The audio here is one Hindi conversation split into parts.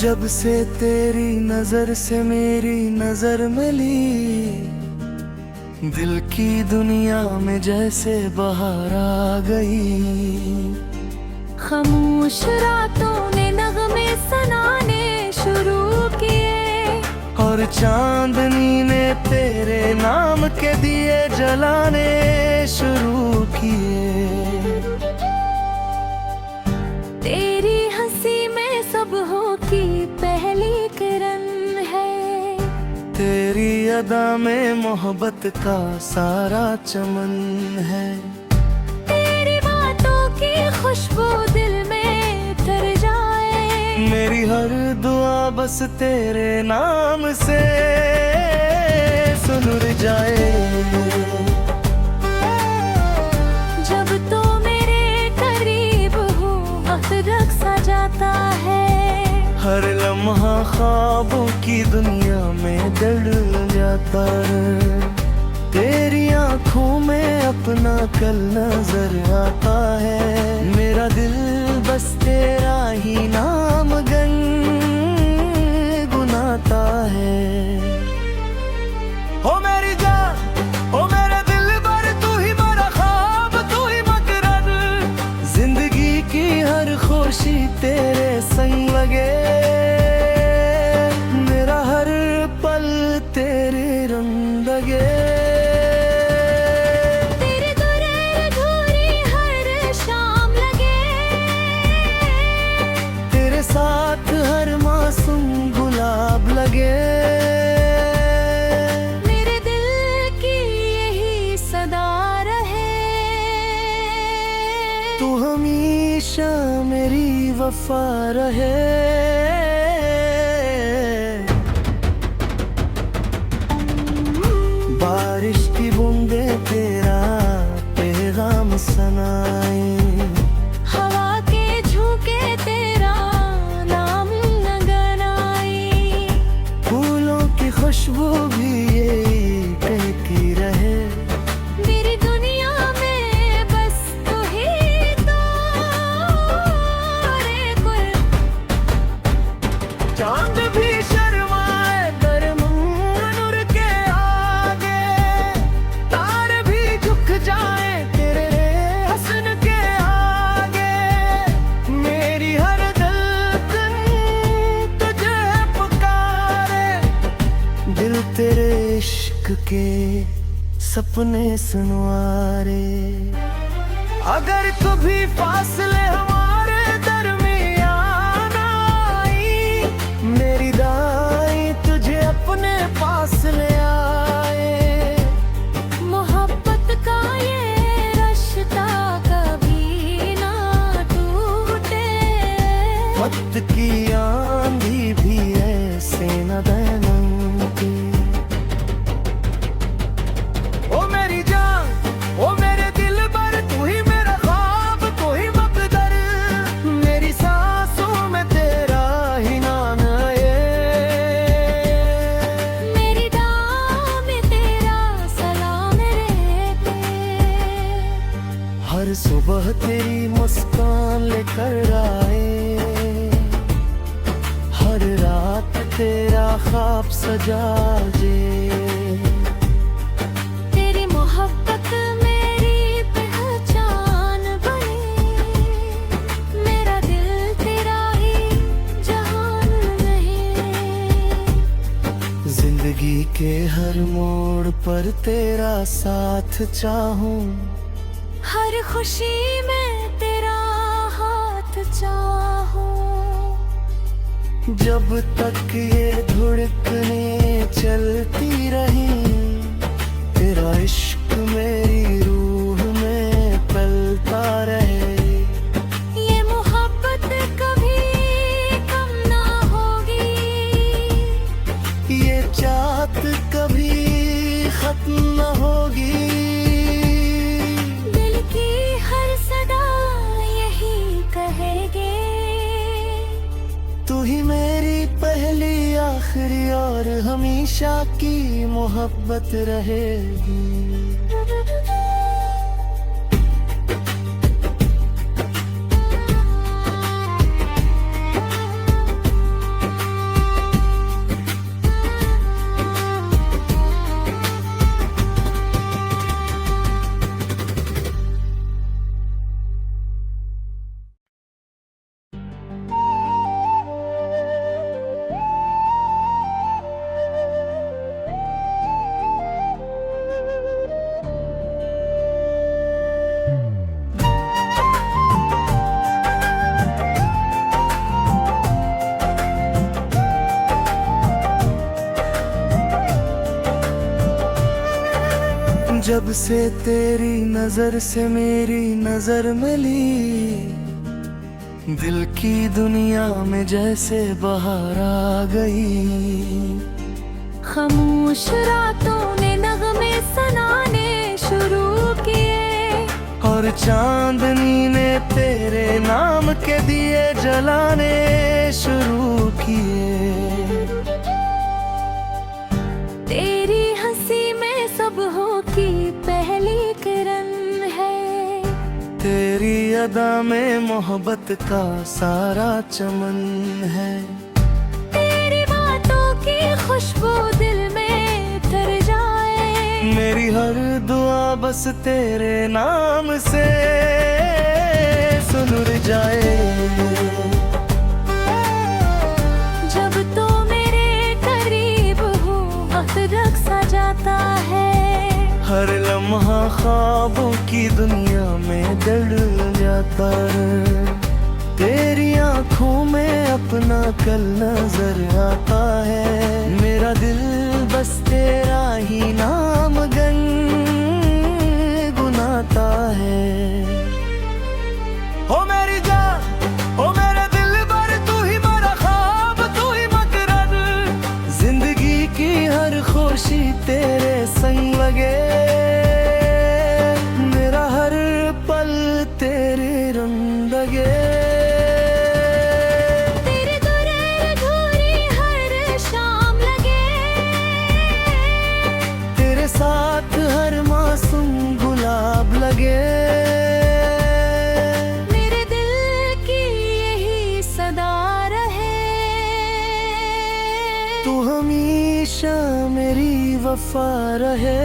जब से तेरी नजर से मेरी नजर मिली, दिल की दुनिया में जैसे बहार आ गई। खामोश रातों ने नगमे सुनाने शुरू किए, और चांदनी ने तेरे नाम के दिए जलाने शुरू किए। तेरी हंसी में सुबह की पहली किरण है, तेरी अदा में मोहब्बत का सारा चमन है। तेरी बातों की खुशबू दिल में तर जाए, मेरी हर दुआ बस तेरे नाम से सुनुर जाए। जब तो मेरे करीब हो वक्त रख सा जाता है, हर लम्हा ख्वाबों की दुनिया में दड़ जाता है। तेरी आंखों में अपना कल नजर आता है, मेरा दिल बस तेरा ही नाम गुनगुनाता है। हो मेरी जान, हो मेरे दिल भर, तू ही मेरा ख्वाब, तू ही मकरर। जिंदगी की हर खुशी तेरे संग लगे, मेरा हर पल तेरे रंग लगे। तेरी गुरेर धूरी हर शाम लगे, तेरे साथ हर मासूम गुलाब लगे। मेरे दिल की यही सदा रहे, तू हमेशा मेरी वफा रहे। बारिश की बूंदे तेरा पैगाम सुनाए, हवा के झोंके तेरा नाम न गनाई। फूलों की खुशबू भी यही कहती रहे, मेरी दुनिया में बस तू ही तो रे कुल। चांद भी शर्माए नूर के आगे, तारे भी झुक जाए तेरे हसन के आगे। मेरी हर धड़कन तुझे पुकारे, दिल तेरे इश्क के सपने सुनवारे। अगर कभी फासले हमारे दरमियान आई, मेरी दाई तुझे अपने पास ले आए। मोहब्बत का ये रिश्ता कभी ना टूटे, वक्त की आंधी भी ऐसे न दहनती। ओ मेरी जान, ओ मेरे दिल भर, तू ही मेरा ख्वाब, तू ही मकदर। मेरी सांसों में तेरा ही नाम है, मेरी दाम में तेरा सलाम रहते। हर सुबह तेरी मुस्कान लेकर आए, हर रात तेरा ख्वाब सजा जे। तेरी मोहब्बत मेरी पहचान बने, मेरा दिल तेरा ही जहान नहीं। जिंदगी के हर मोड़ पर तेरा साथ चाहूं, हर खुशी में तेरा हाथ चाहूं। जब तक ये धड़कने चलती रही, तेरा इश्क मेरी रूह में पलता रहे। ये मोहब्बत कभी कम ना होगी, ये चाहत कभी खत्म न होगी। दिल की हर सदा यही कहेगे, तू ही मेरी पहली आखिरी और हमेशा की मोहब्बत रहेगी। जब से तेरी नजर से मेरी नजर मिली, दिल की दुनिया में जैसे बहार आ गई। खामोश रातों ने नगमे सुनाने शुरू किए, और चांदनी ने तेरे नाम के दिए जलाने शुरू किए। तेरी हंसी में सुबहों की पहली किरण है, तेरी अदा में मोहब्बत का सारा चमन है। तेरी बातों की खुशबू दिल में उतर जाए, मेरी हर दुआ बस तेरे नाम से सुनुर जाए। जब तो मेरे करीब हो वक्त रख सा जाता है, हर लम्हा ख्वाबों की दुनिया में दड़ जाता है। तेरी आंखों में अपना कल नजर आता है, मेरा दिल बस तेरा ही नाम गुनगुनाता है। ओ मेरी जान, ओ मेरे दिल भर, तू ही मेरा ख्वाब, तू ही मकरद। जिंदगी की हर खुशी तेरे संग लगे, मेरा हर पल तेरे रंग लगे। तेरे गुरेर धूरी हर शाम लगे, तेरे साथ हर मासूम गुलाब लगे। मेरे दिल की यही सदा रहे, तू हमेशा मेरी वफा रहे।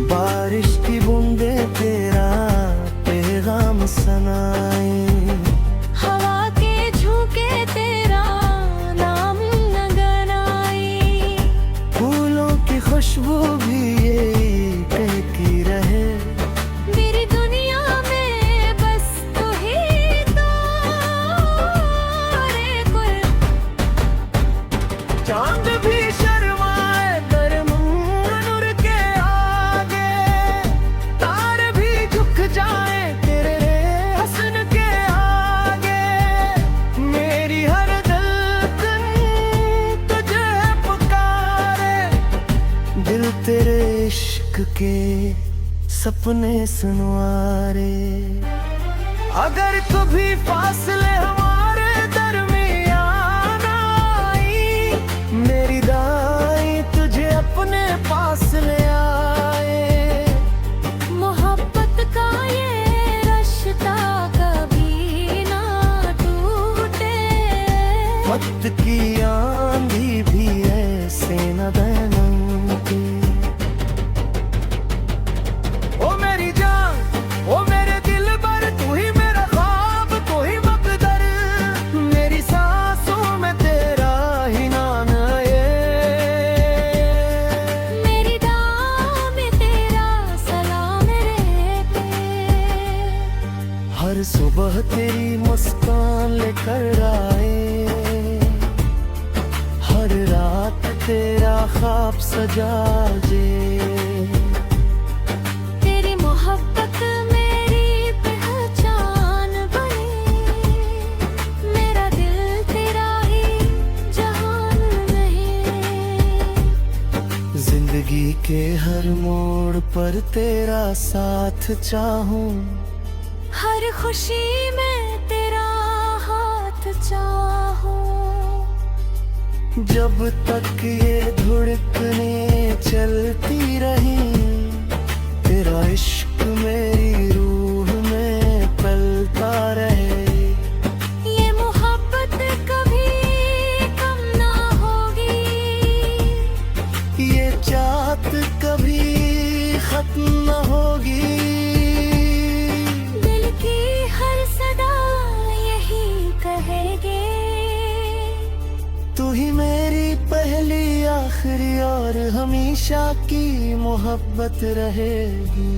बारिश की बूंदे तेरा पैगाम सुनाए, हवा के झोंके तेरा नाम न गनाई। फूलों की खुशबू भी ये कहती रहे, मेरी दुनिया में बस तू ही तो रे कुल। चांद भी शर्माए नूर के आगे, तारे भी झुक जाए तेरे हसन के आगे। मेरी हर धड़कन तुझे पुकारे, दिल तेरे इश्क के सपने सुनवारे। अगर कभी फासले हमारे दरमियान आई, मेरी दाई तुझे अपने पास ले आए। मोहब्बत का ये रिश्ता कभी ना टूटे, वक्त की आंधी भी ऐसे न दमके। ओ मेरी जान, ओ मेरे दिल भर, तू ही मेरा ख्वाब, तू ही मकदर। मेरी सांसों में तेरा ही नाम है, मेरी दुआ में तेरा सलाम रहते। हर सुबह तेरी मुस्कान लेकर आए, हर रात तेरा ख्वाब सजा जे। तेरी मोहब्बत मेरी पहचान बनी, मेरा दिल तेरा ही जहान नहीं। जिंदगी के हर मोड़ पर तेरा साथ चाहूं, हर खुशी में तेरा हाथ चाहूं। जब तक ये धड़कने चलती रही, तेरा इश्क मेरी रूह में पलता रहे। ये मोहब्बत कभी कम ना होगी, ये चाहत कभी खत्म न होगी। दिल की हर सदा यही कहेगी, तू ही मेरी पहली आखिरी और हमेशा की मोहब्बत रहेगी।